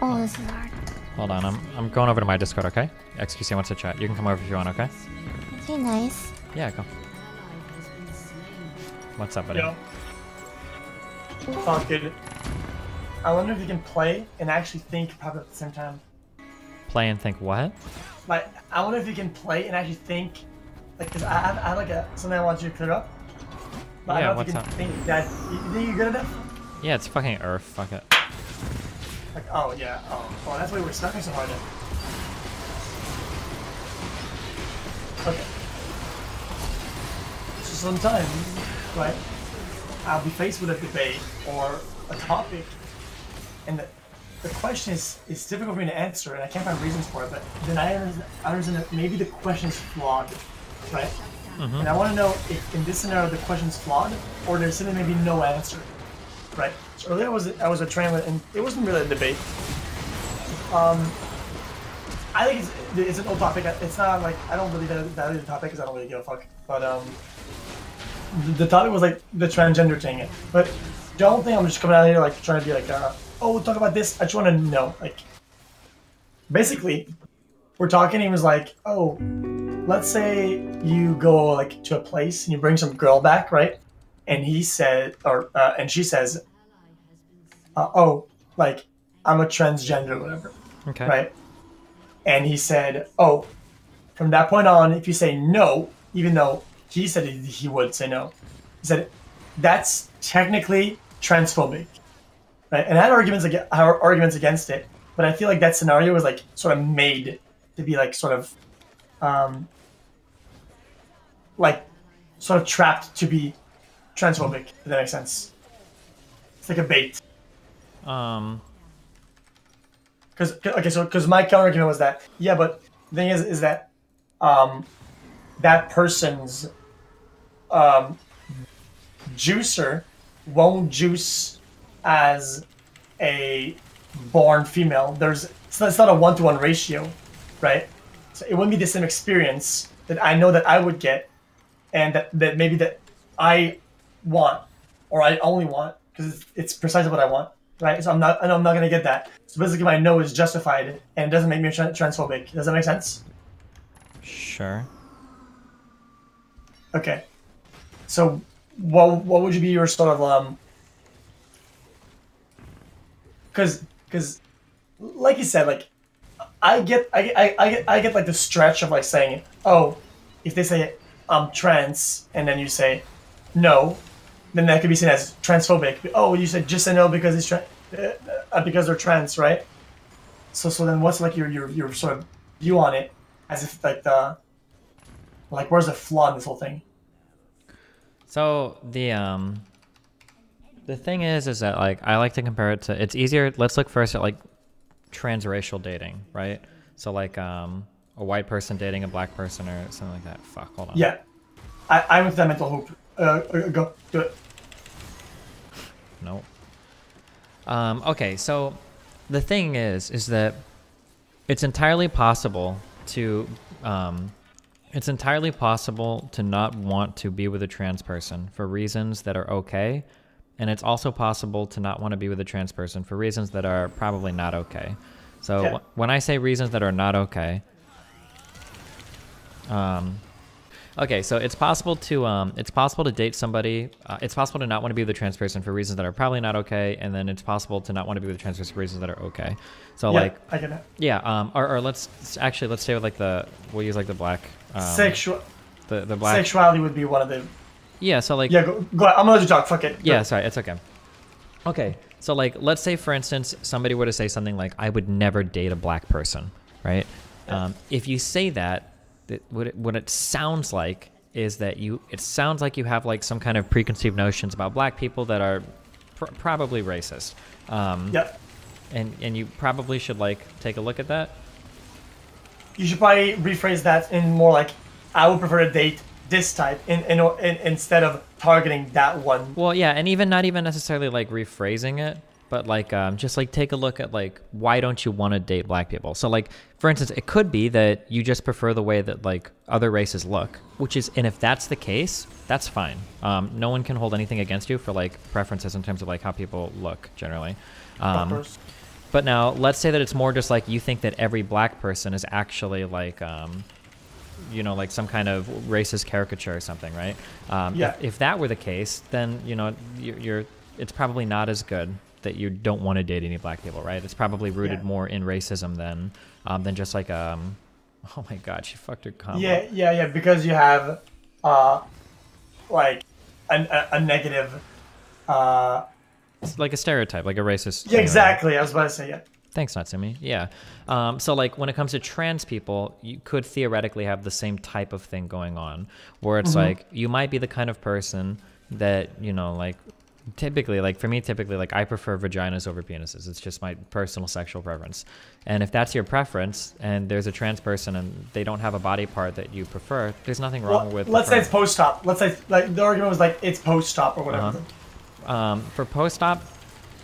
Oh, this is hard. Hold on, I'm going over to my Discord, okay? xQc wants to chat. You can come over if you want, okay? Okay, nice. Yeah, go. What's up, buddy? Yo. Fuck, dude. I wonder if you can play and actually think probably at the same time. Play and think what? Like, I wonder if you can play and actually think. Like, cause I have like something I want you to clear up. But Yeah, I don't know what's if you up? can think that. You think you're good enough? Yeah, it's fucking Earth. Fuck it. Like, oh yeah. Oh, that's why we're stuck so hard then. Okay. So sometimes, right, I'll be faced with a debate or a topic, and the question is difficult for me to answer, and I can't find reasons for it. But then I understand that maybe the question is flawed, right? Mm-hmm. And I want to know if in this scenario the question's flawed, or there's simply maybe no answer, right? So earlier I was a train with, and it wasn't really a debate. I think it's an old topic. It's not like I don't really value the topic because I don't really give a fuck. But the topic was like the transgender thing. But don't think I'm just coming out here like trying to be like, oh, we'll talk about this. I just want to know, like, basically, we're talking. He was like, oh, let's say you go like to a place and you bring some girl back, right? And he said, and she says, oh, like I'm a transgender, or whatever. Okay. Right. And he said, oh, from that point on, if you say no, even though he said he would say no, he said, that's technically transphobic. Right? And I had arguments against it, but I feel like that scenario was like sort of made to be like sort of trapped to be transphobic, if that makes sense. It's like a bait. Because my counter argument was that, yeah, but the thing is that that person's juicer won't juice as a born female. It's not a 1-to-1 ratio, right? So it wouldn't be the same experience that I know that I would get, and that maybe that I want, or I only want, because it's precisely what I want. Right, so I'm not gonna get that. So basically, my no is justified, and it doesn't make me transphobic. Does that make sense? Sure. Okay. So, what would you be your sort of Because like you said, like I get like the stretch of like saying, oh, if they say I'm trans, and then you say no, then that could be seen as transphobic. Oh, you said just say no because it's because they're trans, right? So then what's like your sort of view on it, as if like where's the flaw in this whole thing? So the thing is that like I like to compare it to, it's easier. Let's look first at like transracial dating, right? So like a white person dating a black person or something like that. Fuck, hold on. Yeah, I went to that mental hoop. Go do it. Nope. Okay, so the thing is that it's entirely possible to not want to be with a trans person for reasons that are okay, and it's also possible to not want to be with a trans person for reasons that are probably not okay. So Yeah. When I say reasons that are not okay, okay, so it's possible to date somebody. It's possible to not want to be with a trans person for reasons that are probably not okay, and then it's possible to not want to be with a trans person for reasons that are okay. So Yeah, like, I get it. yeah, or let's stay with like we'll use like the black. The black. Sexuality would be one of the. Yeah, so like. Yeah, go ahead. I'm gonna let you talk. Fuck it. Go. Yeah, sorry, it's okay. Okay, so like, let's say for instance, somebody were to say something like, "I would never date a black person," right? Yeah. If you say that, what it sounds like is that it sounds like you have like some kind of preconceived notions about black people that are probably racist. Yep. And you probably should like take a look at that. You should probably rephrase that in more like, I would prefer to date this type instead of targeting that one. Well, yeah, and not even necessarily like rephrasing it, but like just like take a look at like, why don't you want to date black people? So like, for instance, it could be that you just prefer the way that like other races look, and if that's the case, that's fine. No one can hold anything against you for like preferences in terms of like how people look generally. Of course. But now let's say that it's more just like you think that every black person is actually like, you know, like some kind of racist caricature or something, right? Yeah. If that were the case, then, you know, it's probably not as good that you don't want to date any black people, right? It's probably rooted more in racism than just like, oh my God, she fucked her combo. Yeah, because you have, like, a negative, It's like a stereotype, like a racist. Yeah, exactly. I was about to say, yeah. Thanks, Natsumi. Yeah. So like when it comes to trans people, you could theoretically have the same type of thing going on, where it's like you might be the kind of person that, you know, like typically, like for me, like I prefer vaginas over penises. It's just my personal sexual preference. And if that's your preference and there's a trans person and they don't have a body part that you prefer, there's nothing wrong with. Let's say it's post-op. Let's say like the argument was like it's post-op or whatever. For post-op,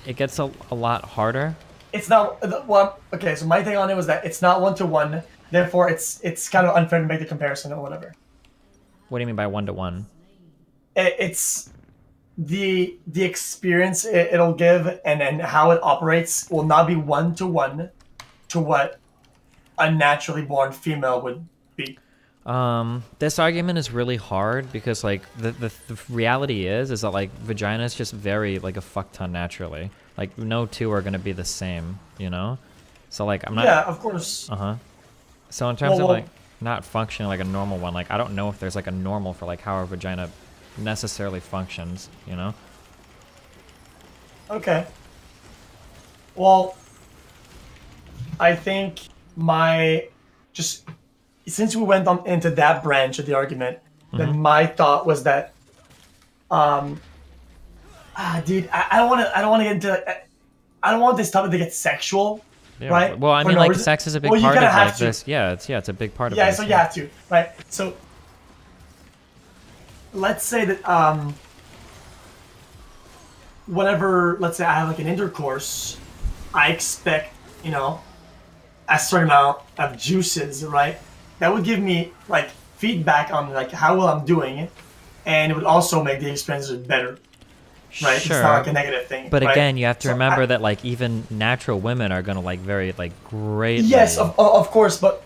it gets a lot harder. It's not well. Okay, so my thing on it was that it's not 1-to-1. Therefore, it's kind of unfair to make the comparison or whatever. What do you mean by 1-to-1? It's the experience it'll give and how it operates will not be 1-to-1 to what a naturally born female would be. This argument is really hard because like the reality is that like vaginas just vary like a fuck ton naturally. Like no two are gonna be the same, you know? So like I'm not. Yeah, of course. So in terms of like not functioning like a normal one, like I don't know if there's like a normal for like how our vagina necessarily functions, you know? Okay. Well, I think since we went on into that branch of the argument, then my thought was that, dude, I don't want to get into, I don't want this topic to get sexual, right? Well, I mean, like sex is a big part of like this. Yeah, it's a big part of this. Yeah, so you have to, right? So let's say that whenever, let's say I have like an intercourse, I expect, you know, a certain amount of juices, right? That would give me like feedback on like how well I'm doing, and it would also make the experience better, right? Sure. It's not like a negative thing. But right? again, you have to remember that like even natural women are gonna like very like greatly. Yes, of course, but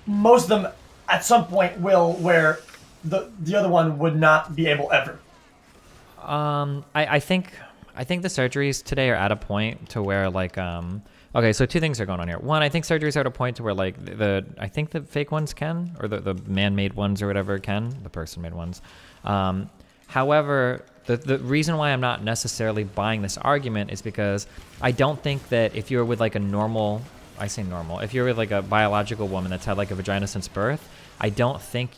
most of them at some point will where the other one would not be able ever. I think the surgeries today are at a point to where like okay, so two things are going on here. One, I think surgeries are at a point to where like I think the fake ones can, or the man-made ones or whatever can, the person-made ones. However, the reason why I'm not necessarily buying this argument is because I don't think that if you're with like a normal, I say normal, if you're with like a biological woman that's had like a vagina since birth, I don't think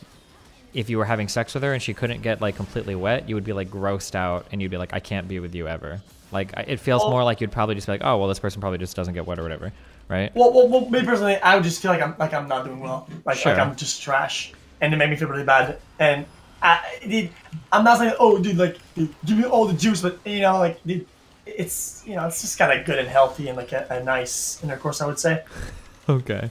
if you were having sex with her and she couldn't get like completely wet, you would be like grossed out and you'd be like, I can't be with you ever. Like it feels more like you'd probably just be like, oh well, this person probably just doesn't get wet or whatever, right? Well, me personally, I would just feel like I'm not doing well, like I'm just trash, and it made me feel really bad. And I'm not saying, oh, dude, like dude, give me all the juice, but you know, like dude, it's it's just kind of good and healthy and like a nice intercourse, I would say. Okay.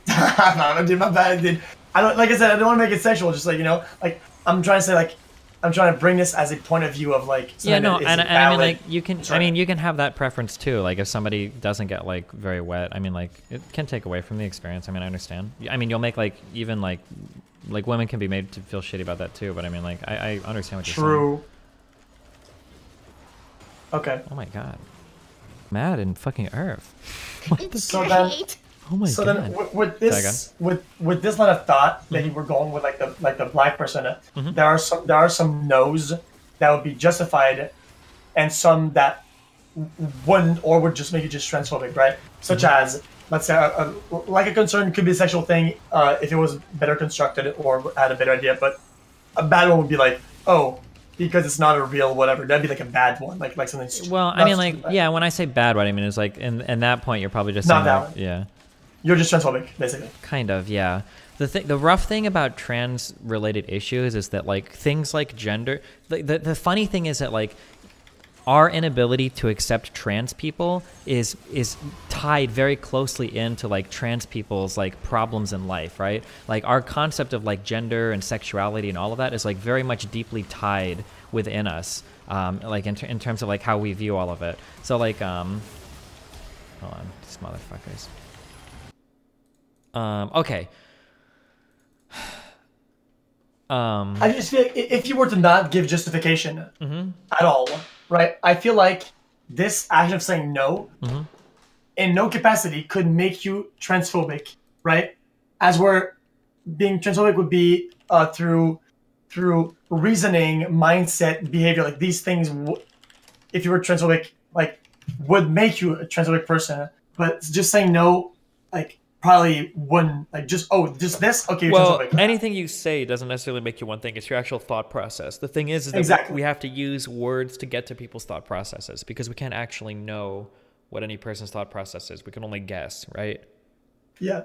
No, dude, my bad, dude. I don't, like I said, I don't want to make it sexual. Just like like I'm trying to say, like I'm trying to bring this as a point of view of like. Yeah, no, and I mean, like you can, I mean, you can have that preference too. Like if somebody doesn't get like very wet, I mean, like it can take away from the experience. I mean, I understand. I mean, you'll make like even like women can be made to feel shitty about that too. But I mean, like I understand what you're saying. True. Okay. Oh my god. Mad and fucking Earth. What the So fuck? Oh my so god. then with this line of thought that you were going with like the black person, there are some no's that would be justified, and some that wouldn't or would just make you just transphobic, right? Such as, let's say like a concern could be a sexual thing if it was better constructed or had a better idea, but a bad one would be like, oh, because it's not a real whatever. That'd be like a bad one, like something. Well, I mean, like yeah, when I say bad, what I mean is like in that point you're probably just not saying valid. like, yeah. You're just transphobic, basically. Kind of, yeah. The rough thing about trans-related issues is that like things like gender. The funny thing is that like our inability to accept trans people is tied very closely into like trans people's like problems in life, right? Like our concept of like gender and sexuality and all of that is like very much deeply tied within us, like in terms of like how we view all of it. So like Hold on, these motherfuckers. Okay. I just feel like if you were to not give justification at all, right? I feel like this action of saying no, in no capacity, could make you transphobic, right? As where being transphobic would be through reasoning, mindset, behavior. Like these things, if you were transphobic, like would make you a transphobic person. But just saying no, like probably wouldn't. Like just this. Okay, you're transphobic. Anything you say doesn't necessarily make you one thing. It's your actual thought process. The thing is that Exactly. we have to use words to get to people's thought processes because we can't actually know what any person's thought process is. We can only guess, right? Yeah.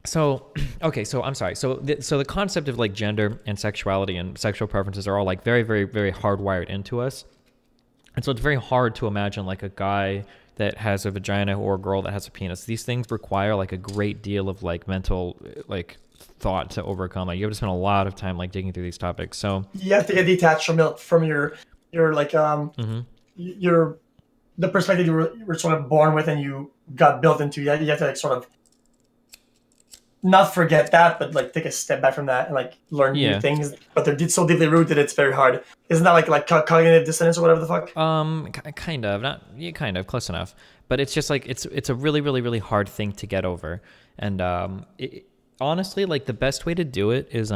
So, okay, so I'm sorry. So the concept of like gender and sexuality and sexual preferences are all like very, very, very hardwired into us. And so it's very hard to imagine like a guy that has a vagina or a girl that has a penis. These things require like a great deal of like mental like thought to overcome. Like you have to spend a lot of time like digging through these topics. So you have to get detached from your like your the perspective you were sort of born with and you got built into. You have to like sort of not forget that, but like take a step back from that and like learn new things. But they're so deeply rooted, it's very hard. Isn't that like cognitive dissonance or whatever the fuck? Kind of, not kind of close enough. But it's just like it's a really, really, really hard thing to get over. And honestly, like the best way to do it is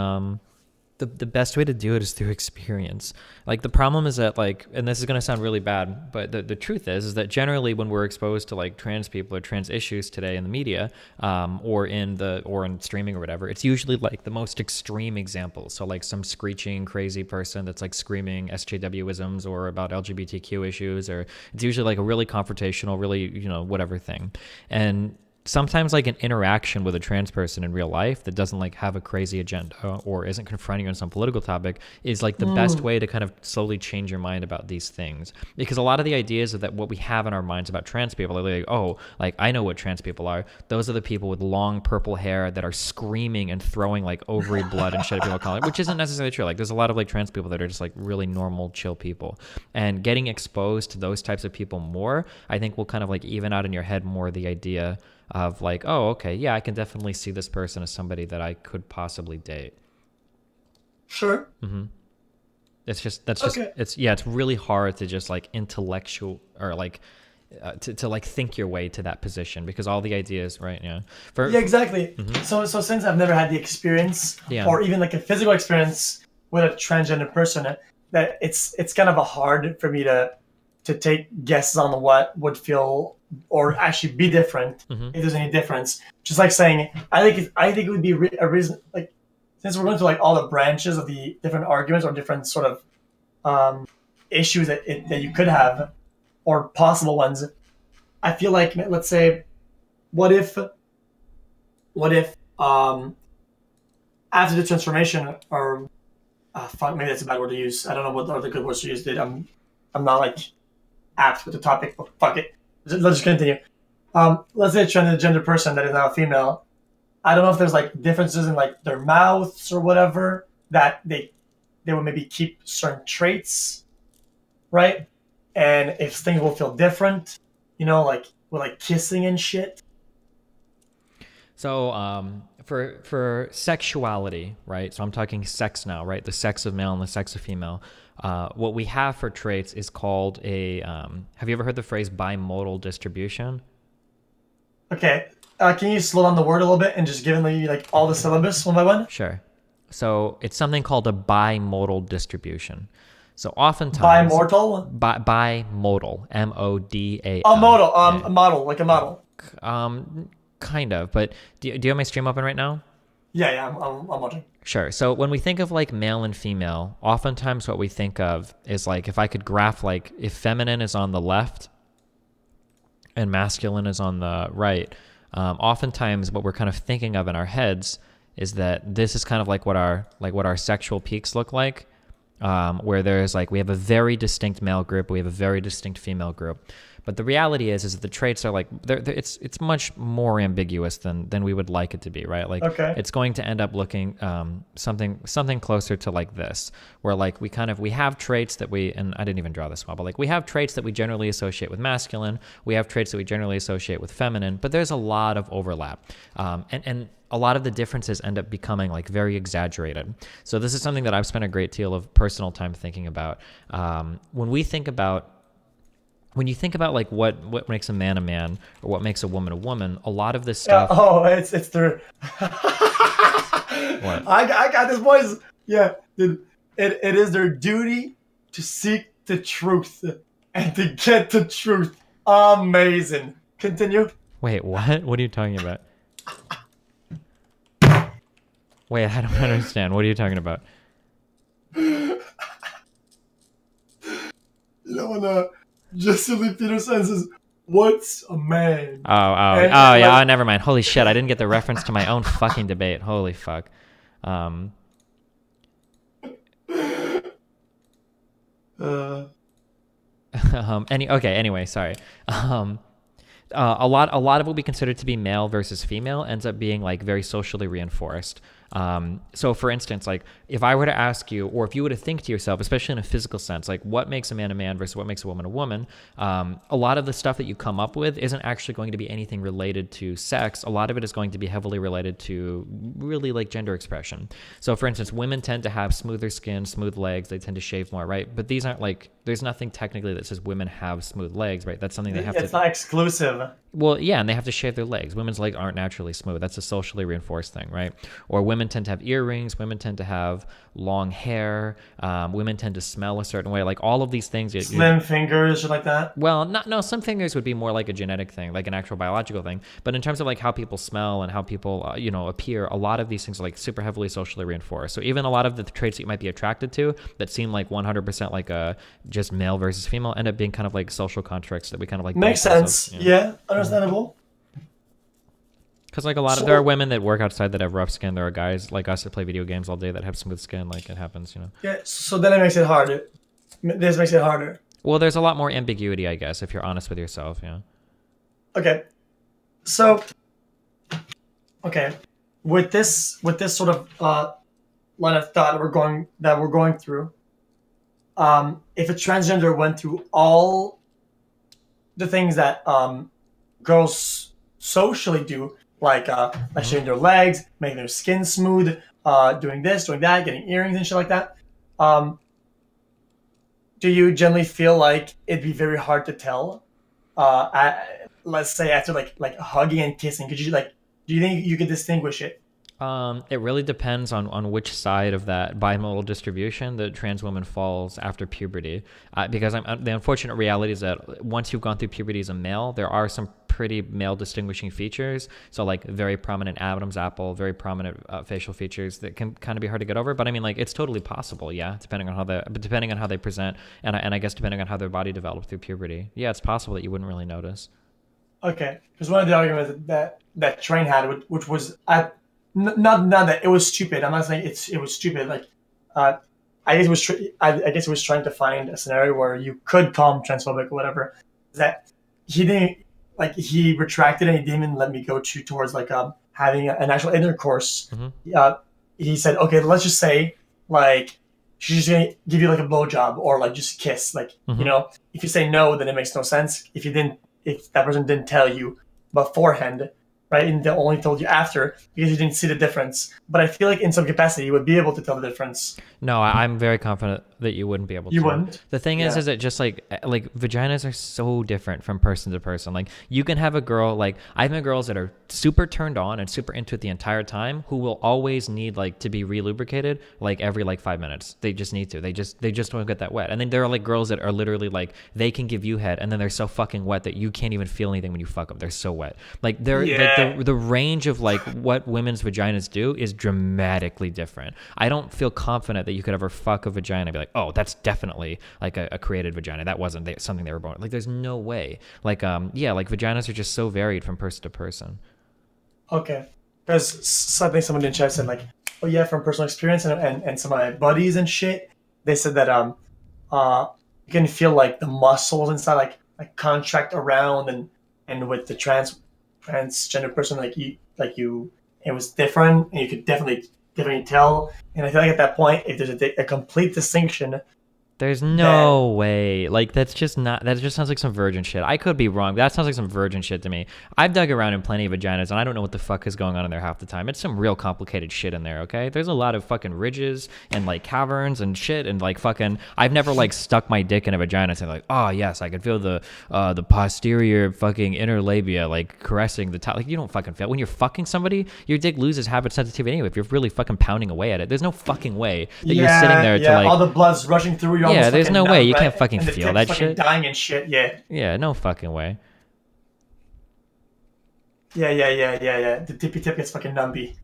the best way to do it is through experience. Like the problem is that like, and this is going to sound really bad, but the truth is that generally when we're exposed to like trans people or trans issues today in the media, or in streaming or whatever, it's usually like the most extreme examples. So like some screeching crazy person that's like screaming SJWisms or about LGBTQ issues, or it's usually like a really confrontational, really, whatever thing. And sometimes like an interaction with a trans person in real life that doesn't like have a crazy agenda or isn't confronting you on some political topic is like the best way to kind of slowly change your mind about these things. Because a lot of the ideas of that what we have in our minds about trans people are like, oh, like I know what trans people are. Those are the people with long purple hair that are screaming and throwing like ovary blood and shit at people of color, which isn't necessarily true. Like there's a lot of like trans people that are just like really normal, chill people. And getting exposed to those types of people more, I think will kind of like even out in your head more the idea of like, oh, okay, yeah, I can definitely see this person as somebody that I could possibly date. Sure. It's really hard to just like intellectual or like to like think your way to that position because all the ideas, right? Yeah. Exactly. So since I've never had the experience or even like a physical experience with a transgender person, that it's kind of hard for me to take guesses on what would feel or actually be different if there's any difference. Just like saying, I think it would be a reason, like since we're going to like all the branches of the different arguments or different sort of issues that you could have or possible ones. I feel like, let's say, what if after the transformation or fuck, maybe that's a bad word to use. I don't know what are the good words to use. I'm not like apt with the topic, but fuck it. Let's just continue. Let's say a transgender person that is now a female. I don't know if there's like differences in like their mouths or whatever that they will maybe keep certain traits, right? And if things will feel different, like with like kissing and shit. So for sexuality, right? So I'm talking sex now, right? The sex of male and the sex of female. What we have for traits is called a, have you ever heard the phrase bimodal distribution? Okay. Can you slow down the word a little bit and just give me like all the syllabus one by one? Sure. So it's something called a bimodal distribution. So oftentimes... Bimortal? Bimodal. M-O-D-A-L. A modal. A model, like a model. Kind of. But do you have my stream open right now? Yeah, I'm watching. Sure. So when we think of like male and female, oftentimes what we think of is like if I could graph like if feminine is on the left and masculine is on the right, oftentimes what we're kind of thinking of in our heads is that this is kind of like what our sexual peaks look like, where there's like, we have a very distinct male group, we have a very distinct female group. But the reality is that the traits are like, it's much more ambiguous than we would like it to be, right? Like, it's going to end up looking something closer to like this, where like we have traits that and I didn't even draw this well, but like we have traits that we generally associate with masculine, we have traits that we generally associate with feminine, but there's a lot of overlap, and a lot of the differences end up becoming like very exaggerated. So this is something that I've spent a great deal of personal time thinking about. When you think about like what makes a man or what makes a woman, a lot of this stuff. It's their. What? I got this, boys. Yeah, it is their duty to seek the truth and to get the truth. Amazing. Continue. Wait, what? What are you talking about? Wait, I don't understand. What are you talking about? You know when Jesse Lee Peterson says, "What's a man?" Yeah. Never mind. Holy shit! I didn't get the reference to my own fucking debate. Holy fuck. Anyway, sorry. A lot of what we consider to be male versus female ends up being like very socially reinforced. So for instance, like if I were to ask you, or if you were to think to yourself, especially in a physical sense, like what makes a man versus what makes a woman, a lot of the stuff that you come up with isn't actually going to be anything related to sex. A lot of it is going to be heavily related to really like gender expression. So for instance, women tend to have smoother skin, smooth legs, they tend to shave more, right? But these aren't like, there's nothing technically that says women have smooth legs, right? That's something they have to... It's not exclusive. Well, yeah, and they have to shave their legs. Women's legs aren't naturally smooth. That's a socially reinforced thing, right? Or women tend to have earrings. Women tend to have long hair. Women tend to smell a certain way. Like all of these things. Slim fingers, like that? Well, no, some fingers would be more like a genetic thing, like an actual biological thing. But in terms of like how people smell and how people, appear, a lot of these things are like super heavily socially reinforced. So even a lot of the traits that you might be attracted to that seem like 100% like just male versus female end up being kind of like social constructs that we kind of like... Makes sense. Yeah, understandable. Because like there are women that work outside that have rough skin. There are guys like us that play video games all day that have smooth skin. Like it happens, Yeah, so then it makes it harder. This makes it harder. Well, there's a lot more ambiguity, I guess, if you're honest with yourself, yeah. Okay. So, with this sort of line of thought that we're going through, if a transgender went through all the things that girls socially do, like shaving their legs, making their skin smooth, doing this, doing that, getting earrings and shit like that, do you generally feel like it'd be very hard to tell? Let's say after like hugging and kissing, do you think you could distinguish it? It really depends on which side of that bimodal distribution the trans woman falls after puberty. Because the unfortunate reality is that once you've gone through puberty as a male, there are some pretty male distinguishing features. So like very prominent Adam's apple, very prominent facial features that can kind of be hard to get over. But I mean, like it's totally possible, yeah, depending on how they present, and I guess depending on how their body developed through puberty. Yeah, it's possible that you wouldn't really notice. Okay, because one of the arguments that Train had, which was not that it was stupid. I'm not saying it was stupid. Like, I guess it was trying to find a scenario where you could call him transphobic or whatever. That he retracted and he didn't even let me go towards like having an actual intercourse. Mm-hmm. He said, okay, let's just say like she's just gonna give you like a blowjob or like just kiss. Like, mm-hmm. If you say no, then it makes no sense. If that person didn't tell you beforehand, right, and they only told you after because you didn't see the difference. But I feel like in some capacity you would be able to tell the difference. No, I'm very confident that you wouldn't be able to. You wouldn't? The thing is that just like vaginas are so different from person to person. Like you can have a girl, like I've met girls that are super turned on and super into it the entire time who will always need like to be relubricated like every like 5 minutes. They just need to. They just don't get that wet. And then there are like girls that are literally like they can give you head and then they're so fucking wet that you can't even feel anything when you fuck them. They're so wet. Like they're like the range of like what women's vaginas do is dramatically different. I don't feel confident that you could ever fuck a vagina and be like, oh, that's definitely like a created vagina. That wasn't something they were born. Like there's no way. Like like vaginas are just so varied from person to person. Okay, because something someone in chat said like, oh yeah, from personal experience and some of my buddies and shit, they said that you can feel like the muscles inside like contract around, and with the transgender person, like you it was different, and you could definitely tell. And I feel like at that point, if there's a complete distinction, There's then no way. Like, that's just not, that just sounds like some virgin shit. I could be wrong, but that sounds like some virgin shit to me. I've dug around in plenty of vaginas, and I don't know what the fuck is going on in there half the time. It's some real complicated shit in there, okay? There's a lot of fucking ridges and, like, caverns and shit, and, like, fucking, I've never, like, stuck my dick in a vagina and said, like, oh, yes, I could feel the posterior fucking inner labia, like, caressing the top. Like, you don't fucking feel. When you're fucking somebody, your dick loses half its sensitivity anyway if you're really fucking pounding away at it. There's no fucking way that you're sitting there to, like... all the blood's rushing through you. Yeah, there's no way. You can't fucking and the feel that fucking shit. Dying and shit. Yeah. Yeah, no fucking way. Yeah. The tippy tip gets fucking numby.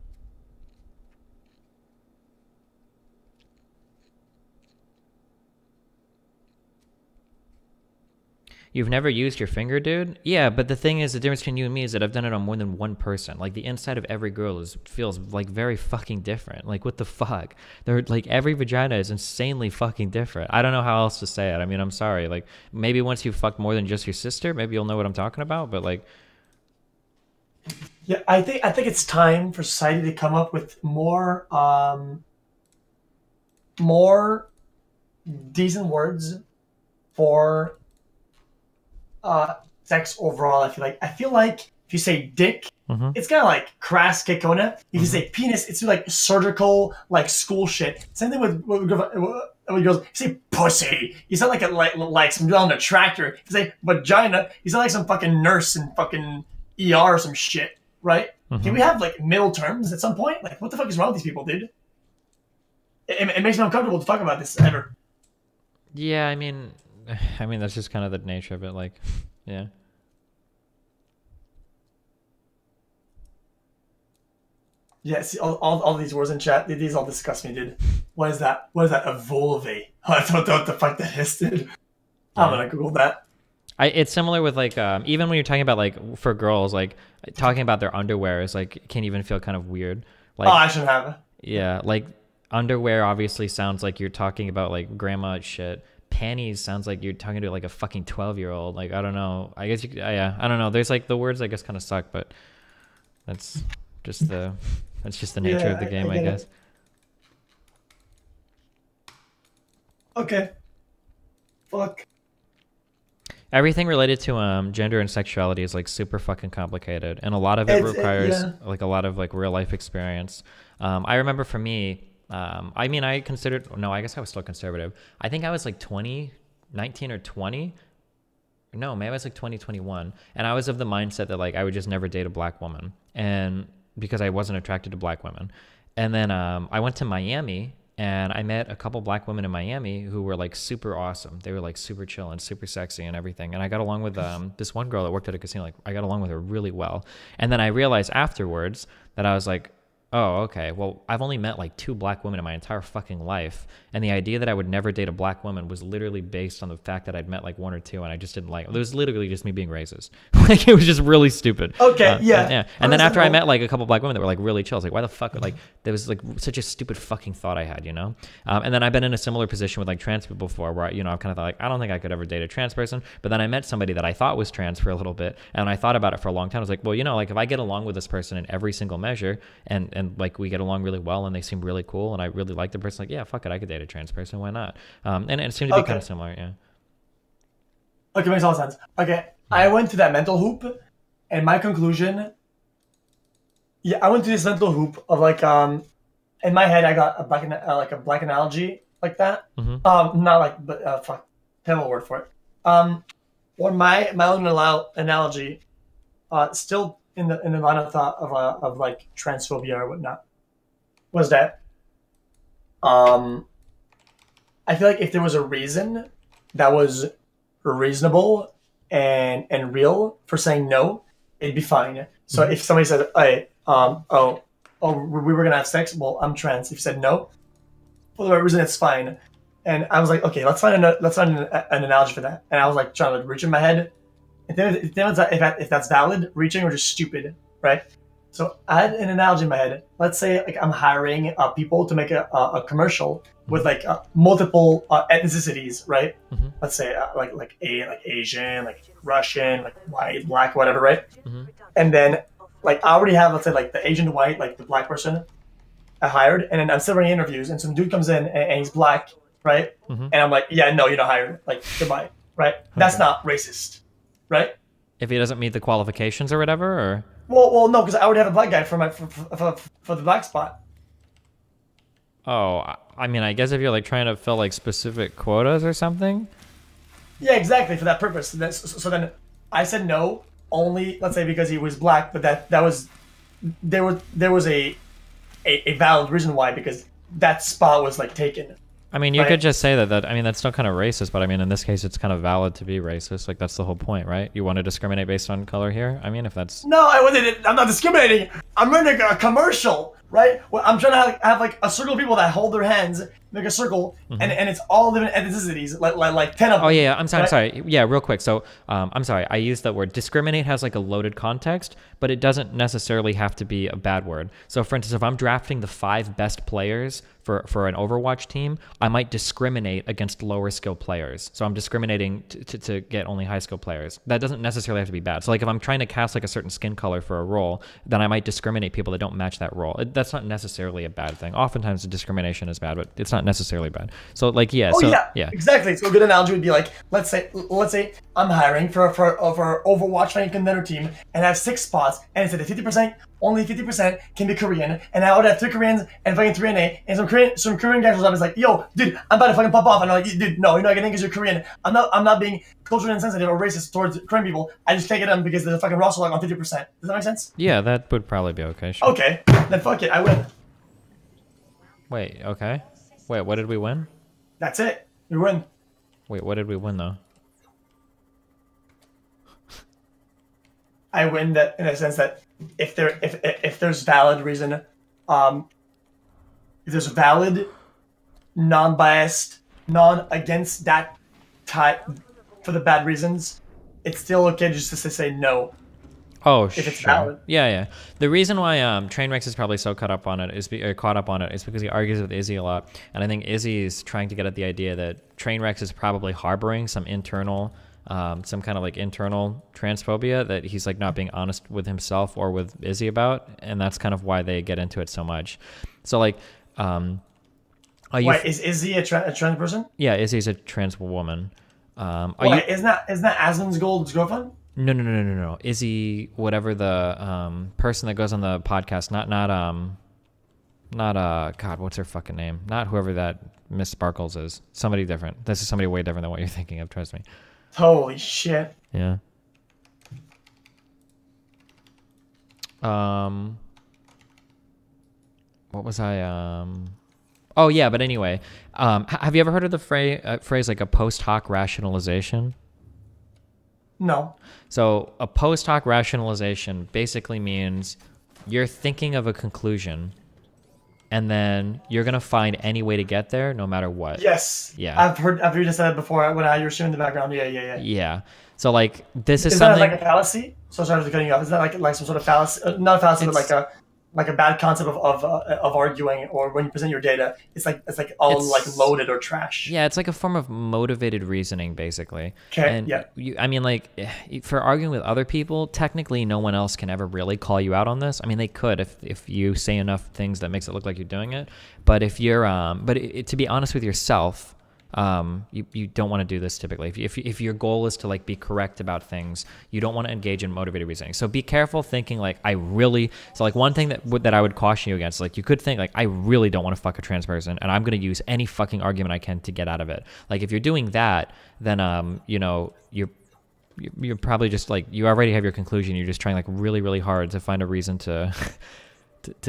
You've never used your finger, dude? Yeah, but the thing is, the difference between you and me is that I've done it on more than one person. Like, the inside of every girl feels, like, very fucking different. Like, what the fuck? They're, like, every vagina is insanely fucking different. I don't know how else to say it. I mean, I'm sorry. Like, maybe once you fucked more than just your sister, maybe you'll know what I'm talking about, but, like... Yeah, I think it's time for society to come up with more decent words for sex overall. I feel like if you say dick, it's kind of like crass kekona. If you say penis, it's like surgical, like school shit. Same thing with when you say pussy, you sound like some dude on a tractor. If you say vagina, you sound like some fucking nurse in fucking ER or some shit, right? Can we have like middle terms at some point? Like, what the fuck is wrong with these people, dude? It makes me uncomfortable to talk about this ever. Yeah, I mean, that's just kind of the nature of it. Like, yeah. Yeah, see, all these words in chat, these all disgust me, dude. What is that? What is that? Evolve? I don't know what the fuck that is, dude. I'm gonna Google that. It's similar with, like, even when you're talking about, like, for girls, like, talking about their underwear is, like, can even feel kind of weird. Like, oh, I should have. Yeah, like, underwear obviously sounds like you're talking about, like, grandma shit. Panties sounds like you're talking to, like, a fucking 12-year-old. Like, I don't know. I guess yeah, I don't know. There's, like, the words, I guess, kind of suck, but that's just the nature of the game, I guess. Okay. Fuck. Everything related to gender and sexuality is, like, super fucking complicated, and a lot of it requires like a lot of, like, real life experience. I remember for me, I mean, I guess I was still conservative. I think I was like 19 or 20. No, maybe I was like 21, and I was of the mindset that, like, I would just never date a black woman, and because I wasn't attracted to black women. And then I went to Miami, and I met a couple black women in Miami who were, like, super awesome. They were, like, super chill and super sexy and everything. And I got along with this one girl that worked at a casino. Like, I got along with her really well. And then I realized afterwards that I was like, oh, okay, well, I've only met, like, 2 black women in my entire fucking life. And the idea that I would never date a black woman was literally based on the fact that I'd met, like, 1 or 2, and I just didn't like it. It was literally just me being racist. Like, it was just really stupid. Okay, yeah. And then after I met, like, a couple black women that were, like, really chill, I was like, why the fuck? Like, there was, like, such a stupid fucking thought I had, you know? And then I've been in a similar position with, like, trans people before, where, you know, I've kind of thought, like, I don't think I could ever date a trans person. But then I met somebody that I thought was trans for a little bit, and I thought about it for a long time. I was like, well, you know, like, if I get along with this person in every single measure, and like, we get along really well, and they seem really cool, and I really like the person, like, yeah, fuck it, I could date a trans person, why not? And it seemed to be kind of similar, yeah. Okay, makes all sense. Okay, I went to that mental hoop, and my conclusion, I went to this mental hoop of, like, in my head, I got a black analogy like that. Not like, but fuck, terrible word for it. Or my own analogy, still in the line of thought of like transphobia or whatnot, was that I feel like if there was a reason that was reasonable and real for saying no, it'd be fine. So if somebody said, "Hey, we were gonna have sex," well, I'm trans. If you said no, for the right reason, it's fine. And I was like, okay, let's find an analogy for that. And I was like trying to reach in my head. If that's valid, reaching, or just stupid, right? So I had an analogy in my head. Let's say like I'm hiring people to make a commercial with like multiple ethnicities, right? Mm-hmm. Let's say like Asian, like Russian, like white, black, whatever, right? Mm-hmm. And then like I already have, let's say, like the Asian, white, like the black person I hired, and then I'm still running interviews, and some dude comes in and he's black, right? Mm-hmm. And I'm like, yeah, no, you're not hired. Like, goodbye, right? That's not racist, right? If he doesn't meet the qualifications or whatever, or Well, no, because I already have a black guy for the black spot. oh, I mean, I guess if you're like trying to fill like specific quotas or something. Yeah, exactly, for that purpose. So then I said no, only, let's say, because he was black, but that was there was a valid reason why, because that spot was like taken. I mean, you Right. could just say that. I mean, that's still kind of racist, but I mean, in this case, it's kind of valid to be racist. Like, that's the whole point, right? You want to discriminate based on color here? I mean, if that's... No, I'm not discriminating. I'm running a commercial, right? Well, I'm trying to have like a circle of people that hold their hands, make a circle, and it's all different ethnicities, like 10 of them. Oh, yeah, I'm sorry, right? I'm sorry. Yeah, real quick. So, I'm sorry. I used that word. Discriminate has like a loaded context, but it doesn't necessarily have to be a bad word. So, for instance, if I'm drafting the 5 best players for an Overwatch team, I might discriminate against lower skill players. So I'm discriminating to get only high skill players. That doesn't necessarily have to be bad. So like if I'm trying to cast like a certain skin color for a role, then I might discriminate people that don't match that role. That's not necessarily a bad thing. Oftentimes the discrimination is bad, but it's not necessarily bad. So like, yeah. Oh, so, yeah, exactly. So a good analogy would be like, let's say I'm hiring for Overwatch rank contender team, and I have 6 spots, and it's at 50%, only 50% can be Korean, and I would have 3 Koreans and fucking 3 NA, and some Korean guys was up, is like, yo, dude, I'm about to fucking pop off, and I'm like, dude, no, you're not getting because you're Korean. I'm not being culturally insensitive or racist towards Korean people. I just can't get them because there's a fucking roster lock on 50%. Does that make sense? Yeah, that would probably be okay. Sure. Okay, then fuck it, I win. Wait, okay. Wait, what did we win? That's it. We win. Wait, what did we win though? I win that in a sense that if there's valid reason, if there's valid, non-biased, non-against that type for the bad reasons, it's still okay just to say no. Oh, If it's sure. valid. Yeah. The reason why Trainwreck is probably so caught up on it is because he argues with Izzy a lot, and I think Izzy is trying to get at the idea that Trainwreck is probably harboring some internal, some kind of like internal transphobia that he's like not being honest with himself or with Izzy about, and that's kind of why they get into it so much. So like, Wait, is Izzy a trans person? Yeah, Izzy's a trans woman. Wait, isn't that Asmongold's girlfriend? No. Izzy, whatever the person that goes on the podcast, not God, what's her fucking name? Not whoever that Miss Sparkles is. Somebody different. This is somebody way different than what you're thinking of, trust me. Holy shit. Yeah. What was I Oh yeah, but anyway, have you ever heard of the phrase like a post hoc rationalization? No. So a post hoc rationalization basically means you're thinking of a conclusion, and then you're gonna find any way to get there, no matter what. Yes. Yeah. I've heard you said it before when you were showing the background. Yeah. Yeah. So like this is that something. like a fallacy? So sorry for cutting you off. Is that like some sort of fallacy? Not a fallacy, but like a bad concept of arguing, or when you present your data, it's like all like loaded or trash. Yeah, it's like a form of motivated reasoning, basically. Okay. And yeah. I mean, like, for arguing with other people, technically, no one else can ever really call you out on this. I mean, they could if you say enough things that makes it look like you're doing it. But if you're, to be honest with yourself, you don't want to do this typically. If your goal is to like be correct about things, you don't want to engage in motivated reasoning. So be careful thinking like like one thing that I would caution you against, like you could think like I really don't want to fuck a trans person and I'm going to use any fucking argument I can to get out of it. Like if you're doing that, then you're probably just like you already have your conclusion. You're just trying like really, really hard to find a reason to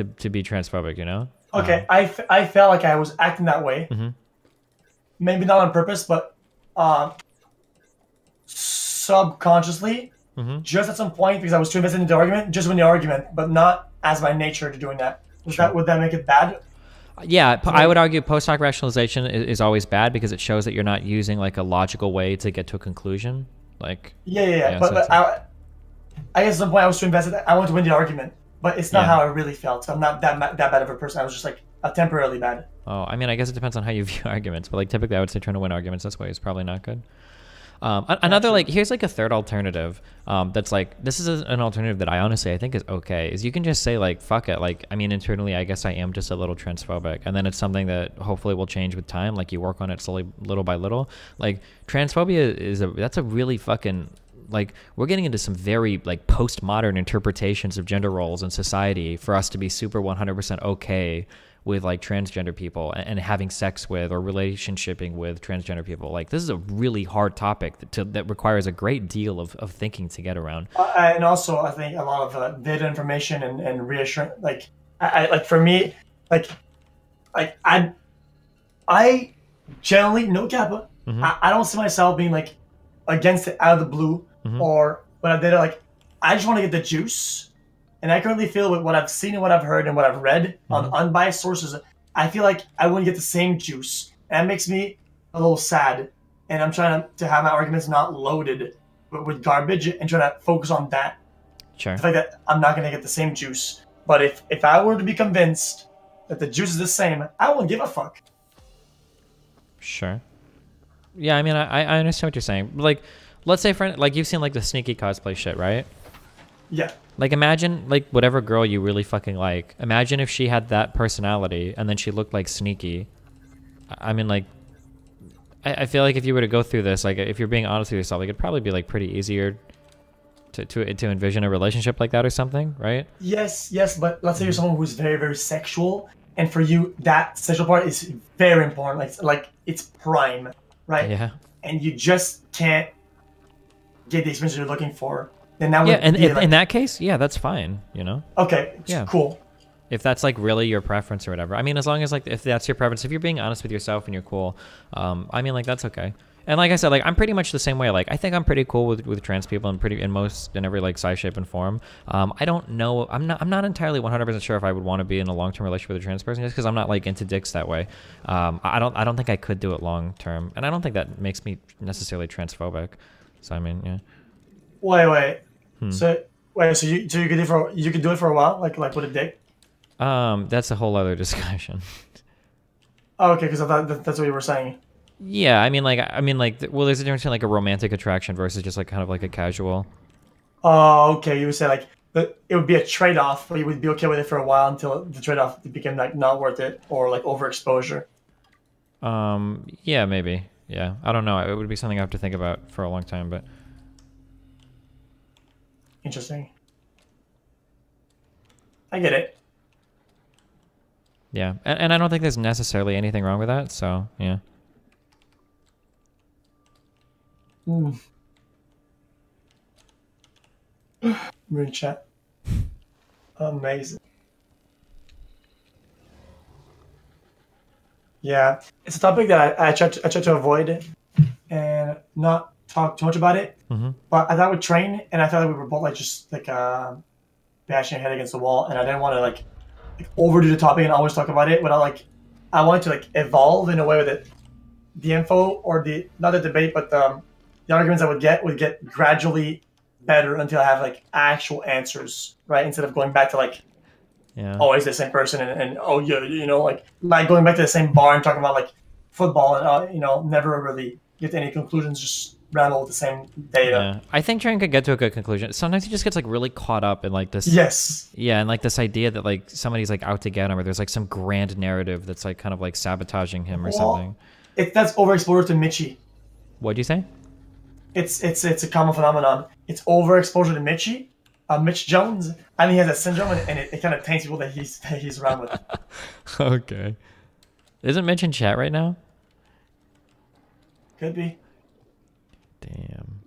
be transphobic, you know? Okay, I felt like I was acting that way. Mm-hmm. Maybe not on purpose, but subconsciously, just at some point, because I was too invested in the argument, just win the argument, but not as my nature to doing that. Would that make it bad? Yeah, I would argue post hoc rationalization is always bad because it shows that you're not using like a logical way to get to a conclusion. Like Yeah. But I guess at some point I was too invested. I want to win the argument. but it's not Yeah. how I really felt. I'm not that bad of a person. I was just like temporarily bad. Oh, I mean, I guess it depends on how you view arguments, but like typically I would say trying to win arguments this way is probably not good. Another, true. like, here's like a third alternative. That's like, this is an alternative that I honestly I think is okay. Is you can just say like, fuck it. Like, I mean, internally, I guess I am just a little transphobic, and then it's something that hopefully will change with time. Like, you work on it slowly, little by little. Like, transphobia that's a really fucking, like, we're getting into some very like postmodern interpretations of gender roles in society for us to be super 100% okay with like transgender people and having sex with or relationshiping with transgender people. Like, this is a really hard topic that requires a great deal of thinking to get around. And also, I think a lot of data information and reassurance. Like, like for me, like I generally no kappa. I don't see myself being like against it out of the blue or when I did it. Like, I just want to get the juice. And I currently feel with what I've seen and what I've heard and what I've read on unbiased sources, I feel like I wouldn't get the same juice. And that makes me a little sad. And I'm trying to have my arguments not loaded with garbage and trying to focus on that. Sure. The fact that I'm not going to get the same juice. But if I were to be convinced that the juice is the same, I wouldn't give a fuck. Sure. Yeah, I mean, I understand what you're saying. Like, let's say, like, you've seen like the sneaky cosplay shit, right? Yeah. Like, imagine, like, whatever girl you really fucking like. Imagine if she had that personality and then she looked like Sneaky. I mean, like, I feel like if you were to go through this, like, if you're being honest with yourself, like, it'd probably be, like, pretty easier to envision a relationship like that or something, right? Yes, but let's say you're someone who's very, very sexual, and for you, that sexual part is very important. Like it's prime, right? Yeah. And you just can't get the experience you're looking for. Then that would Yeah, and be like, in that case, yeah, that's fine, you know? okay, Yeah. cool. If that's like really your preference or whatever. I mean, as long as like if that's your preference, if you're being honest with yourself and you're cool, I mean, like, that's okay. And like I said, like, I'm pretty much the same way. Like, I think I'm pretty cool with trans people and in every like size, shape, and form. I don't know. I'm not entirely 100% sure if I would want to be in a long-term relationship with a trans person, just because I'm not like into dicks that way. I don't think I could do it long term, and I don't think that makes me necessarily transphobic. So I mean, yeah. Wait. So you could do it for a while, like with a dick. That's a whole other discussion. Oh, okay, because I thought that's what you were saying. Yeah, I mean, like, well, there's a difference between like a romantic attraction versus just like kind of like a casual. Oh, okay. You would say like it would be a trade-off, but you would be okay with it for a while until the trade-off became like not worth it or like overexposure. Yeah, maybe. Yeah, I don't know. It would be something I have to think about for a long time, but. Interesting. I get it. Yeah, and I don't think there's necessarily anything wrong with that. So yeah. Moon chat. Amazing. Yeah, it's a topic that I try to avoid and not talk too much about it. But I thought we'd train, and I thought that we were both like just like bashing our head against the wall, and I didn't want to like overdo the topic and always talk about it. But I wanted to like evolve in a way that the info or not the debate, but the arguments I would get gradually better until I have like actual answers, right? Instead of going back to like always the same person and oh yeah, you know, like going back to the same bar and talking about like football and you know, never really get to any conclusions, just ramble with the same data. Yeah, I think Trent could get to a good conclusion. Sometimes he just gets like really caught up in like this. Yes. Yeah, and like this idea that like somebody's like out to get him, or there's like some grand narrative that's like kind of like sabotaging him or something. That's overexposure to Mitchie. What'd you say? It's a common phenomenon. It's overexposure to Mitch Jones. I think he has that syndrome, and it kind of taints people that he's around with. Okay. Isn't Mitch in chat right now? Could be. Damn.